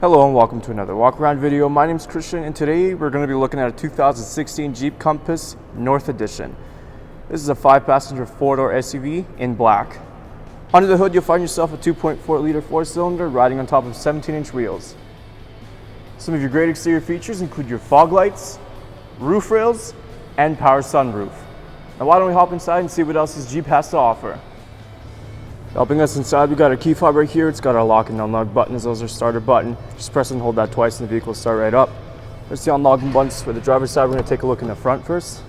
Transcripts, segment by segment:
Hello and welcome to another walk around video. My name is Christian and today we're going to be looking at a 2016 Jeep Compass North Edition. This is a 5-passenger 4-door SUV in black. Under the hood you'll find yourself a 2.4 liter 4-cylinder riding on top of 17-inch wheels. Some of your great exterior features include your fog lights, roof rails, and power sunroof. Now why don't we hop inside and see what else this Jeep has to offer. Helping us inside, we got our key fob right here. It's got our lock and unlock button as well as our starter button. Just press and hold that twice and the vehicle will start right up. There's the unlocking buttons for the driver's side. We're going to take a look in the front first.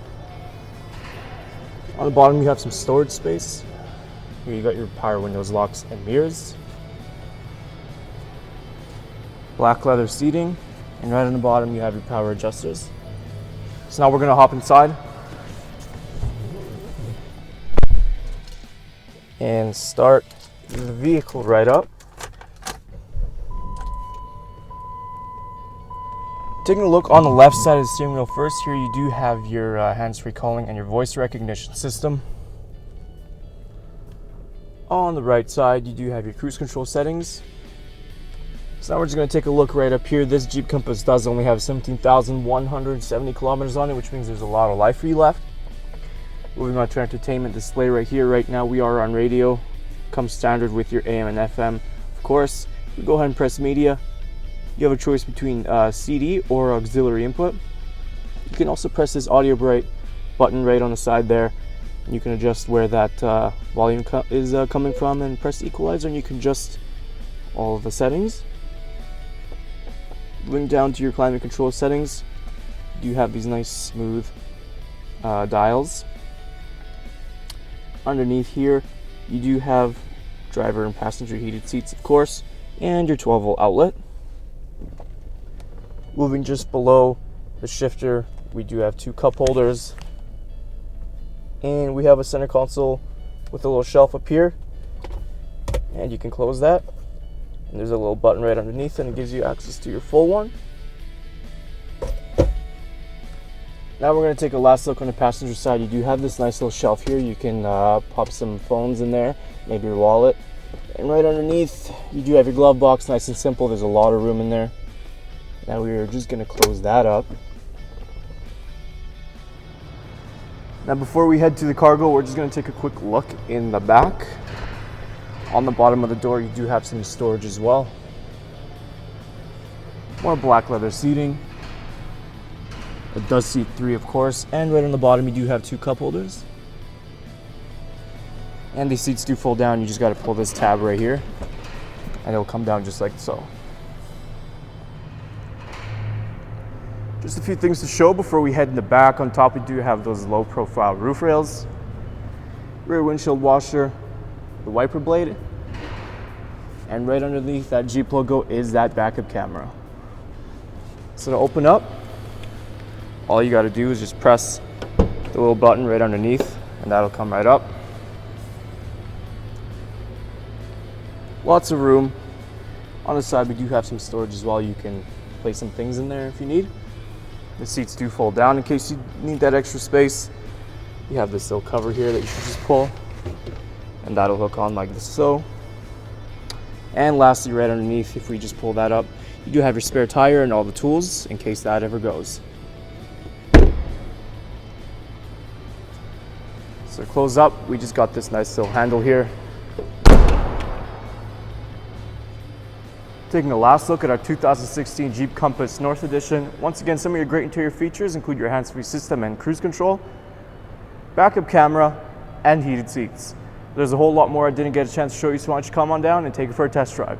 On the bottom you have some storage space. Here you got your power windows, locks, and mirrors. Black leather seating. And right on the bottom you have your power adjusters. So now we're going to hop inside and start the vehicle right up. Taking a look on the left side of the steering wheel first, here you do have your hands-free calling and your voice recognition system. On the right side you do have your cruise control settings. So now we're just going to take a look right up here. This Jeep Compass does only have 17,170 kilometers on it, which means there's a lot of life for you left. Moving on to our entertainment display right here. Right now we are on radio. Comes standard with your AM and FM. Of course, you go ahead and press media. You have a choice between CD or auxiliary input. You can also press this audio bright button right on the side there. You can adjust where that volume is coming from and press the equalizer, and you can adjust all of the settings. Moving down to your climate control settings, you have these nice smooth dials. Underneath here you do have driver and passenger heated seats, of course, and your 12-volt outlet. Moving just below the shifter, we do have 2 cup holders, and we have a center console with a little shelf up here, and you can close that, and there's a little button right underneath and it gives you access to your full one. Now we're going to take a last look on the passenger side. You do have this nice little shelf here. You can pop some phones in there, maybe your wallet. And right underneath, you do have your glove box, nice and simple. There's a lot of room in there. Now we're just going to close that up. Now before we head to the cargo, we're just going to take a quick look in the back. On the bottom of the door, you do have some storage as well. More black leather seating. It does seat 3, of course, and right on the bottom you do have 2 cup holders. And these seats do fold down. You just got to pull this tab right here and it'll come down just like so. Just a few things to show before we head in the back. On top we do have those low profile roof rails, rear windshield washer, the wiper blade, and right underneath that Jeep logo is that backup camera. So to open up, all you got to do is just press the little button right underneath and that'll come right up. Lots of room. On the side we do have some storage as well. You can place some things in there if you need. The seats do fold down in case you need that extra space. You have this little cover here that you should just pull and that'll hook on like so. And lastly, right underneath, if we just pull that up, you do have your spare tire and all the tools in case that ever goes. So to close up, we just got this nice little handle here. Taking a last look at our 2016 Jeep Compass North Edition. Once again, some of your great interior features include your hands-free system and cruise control, backup camera, and heated seats. There's a whole lot more I didn't get a chance to show you, so why don't you come on down and take it for a test drive.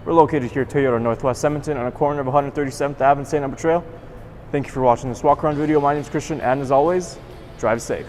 We're located here at Toyota Northwest Edmonton on a corner of 137th Ave and St.Albert Trail. Thank you for watching this walk around video. My name is Christian, and as always, drive safe.